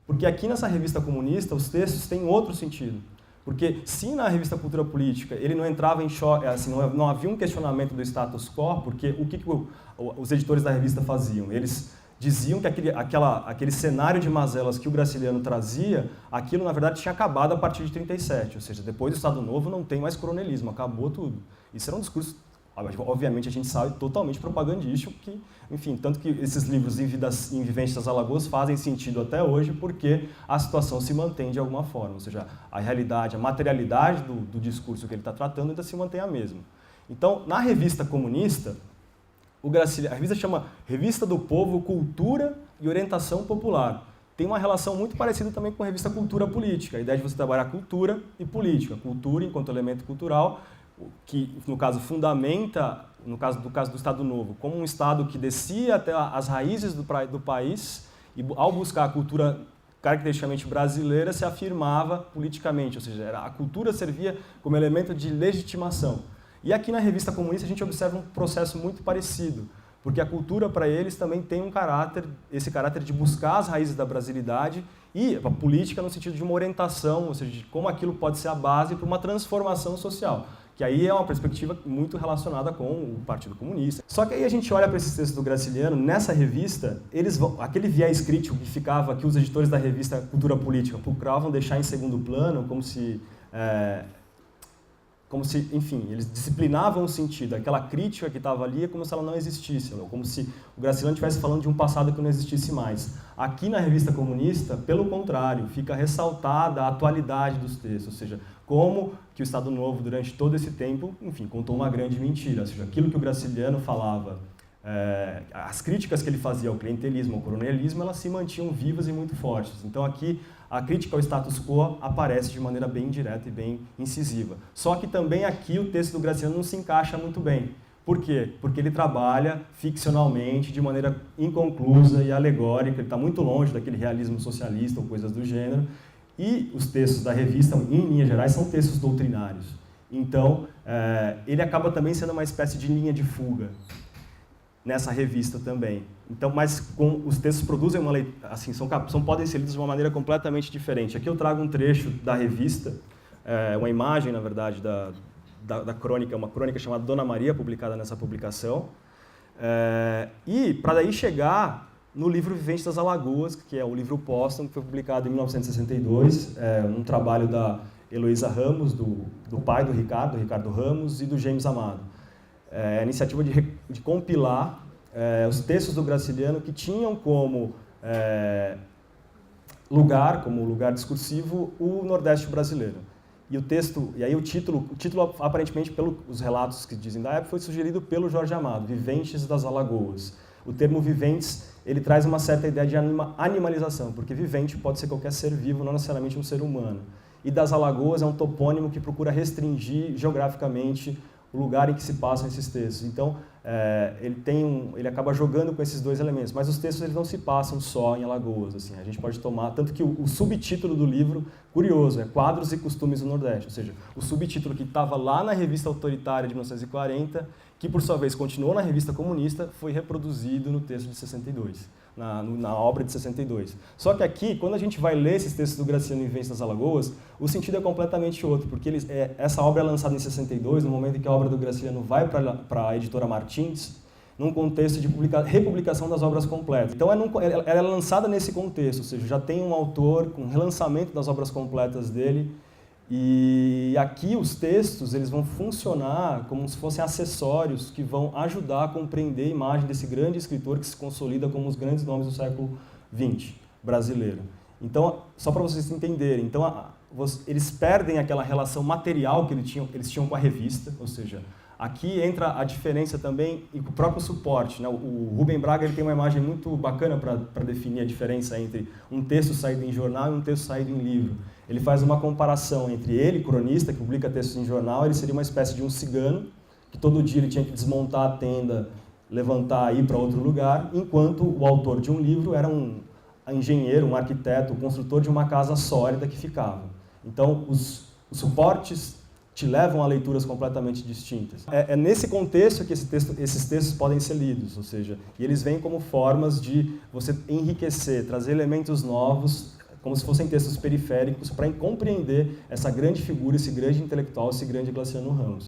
Porque aqui nessa revista comunista, os textos têm outro sentido. Porque se na revista Cultura Política ele não entrava em choque, assim, não havia um questionamento do status quo, porque o que os editores da revista faziam? Eles diziam que aquele cenário de mazelas que o Graciliano trazia, aquilo na verdade tinha acabado a partir de 37, ou seja, depois do Estado Novo não tem mais coronelismo, acabou tudo. Isso era um discurso, obviamente a gente sabe, totalmente propagandístico, que, enfim, tanto que esses livros em Viventes das Alagoas fazem sentido até hoje porque a situação se mantém de alguma forma, ou seja, a realidade, a materialidade do discurso que ele está tratando ainda se mantém a mesma. Então, na revista comunista, a revista chama Revista do Povo, Cultura e Orientação Popular. Tem uma relação muito parecida também com a revista Cultura Política, a ideia de você trabalhar cultura e política. Cultura enquanto elemento cultural, que no caso fundamenta, no caso do Estado Novo, como um Estado que descia até as raízes do país e ao buscar a cultura caracteristicamente brasileira se afirmava politicamente, ou seja, a cultura servia como elemento de legitimação. E aqui na revista comunista a gente observa um processo muito parecido, porque a cultura para eles também tem esse caráter de buscar as raízes da brasilidade e a política no sentido de uma orientação, ou seja, de como aquilo pode ser a base para uma transformação social, que aí é uma perspectiva muito relacionada com o Partido Comunista. Só que aí a gente olha para esses textos do Graciliano, nessa revista, aquele viés crítico que ficava, que os editores da revista Cultura Política procuravam deixar em segundo plano, como se, enfim, eles disciplinavam o sentido. Aquela crítica que estava ali é como se ela não existisse, como se o Graciliano estivesse falando de um passado que não existisse mais. Aqui na revista comunista, pelo contrário, fica ressaltada a atualidade dos textos, ou seja, como que o Estado Novo, durante todo esse tempo, enfim, contou uma grande mentira. Ou seja, aquilo que o Graciliano falava, as críticas que ele fazia ao clientelismo, ao coronelismo, elas se mantinham vivas e muito fortes. Então aqui a crítica ao status quo aparece de maneira bem direta e bem incisiva. Só que também aqui o texto do Graciliano não se encaixa muito bem. Por quê? Porque ele trabalha ficcionalmente, de maneira inconclusa e alegórica, ele está muito longe daquele realismo socialista ou coisas do gênero, e os textos da revista, em linhas gerais, são textos doutrinários. Então, ele acaba também sendo uma espécie de linha de fuga nessa revista também. Então, mas os textos produzem uma leitura, assim, podem ser lidos de uma maneira completamente diferente. Aqui eu trago um trecho da revista, uma imagem, na verdade, da crônica, uma crônica chamada Dona Maria, publicada nessa publicação, e para daí chegar no livro Viventes das Alagoas, que é o livro póstumo, que foi publicado em 1962, um trabalho da Heloísa Ramos, do pai do Ricardo Ramos, e do James Amado. A iniciativa de compilar os textos do Graciliano que tinham como lugar discursivo o Nordeste brasileiro. E aí o título aparentemente, pelos relatos que dizem da época, foi sugerido pelo Jorge Amado, Viventes das Alagoas. O termo viventes, ele traz uma certa ideia de animalização, porque vivente pode ser qualquer ser vivo, não necessariamente um ser humano. E das Alagoas é um topônimo que procura restringir geograficamente o lugar em que se passam esses textos. Então, ele acaba jogando com esses dois elementos, mas os textos eles não se passam só em Alagoas. Assim, a gente pode tomar, tanto que o subtítulo do livro, curioso, é Quadros e Costumes do Nordeste, ou seja, o subtítulo que estava lá na revista autoritária de 1940, que por sua vez continuou na revista comunista, foi reproduzido no texto de 62, na obra de 62. Só que aqui, quando a gente vai ler esses textos do Graciliano em Viventes das Alagoas, o sentido é completamente outro, porque essa obra é lançada em 62, no momento em que a obra do Graciliano vai para a editora Martins, num contexto de republicação das obras completas. Então ela é lançada nesse contexto, ou seja, já tem um autor com relançamento das obras completas dele, e aqui os textos eles vão funcionar como se fossem acessórios que vão ajudar a compreender a imagem desse grande escritor que se consolida como um dos grandes nomes do século XX brasileiro. Então, só para vocês entenderem, então, eles perdem aquela relação material que eles tinham com a revista, ou seja, aqui entra a diferença também e o próprio suporte. Né? O Rubem Braga ele tem uma imagem muito bacana para definir a diferença entre um texto saído em jornal e um texto saído em livro. Ele faz uma comparação entre ele, cronista, que publica textos em jornal, ele seria uma espécie de um cigano, que todo dia ele tinha que desmontar a tenda, levantar e ir para outro lugar, enquanto o autor de um livro era um engenheiro, um arquiteto, um construtor de uma casa sólida que ficava. Então, os suportes te levam a leituras completamente distintas. É nesse contexto que esses textos podem ser lidos, ou seja, e eles vêm como formas de você enriquecer, trazer elementos novos, como se fossem textos periféricos para compreender essa grande figura, esse grande intelectual, esse grande Graciliano Ramos.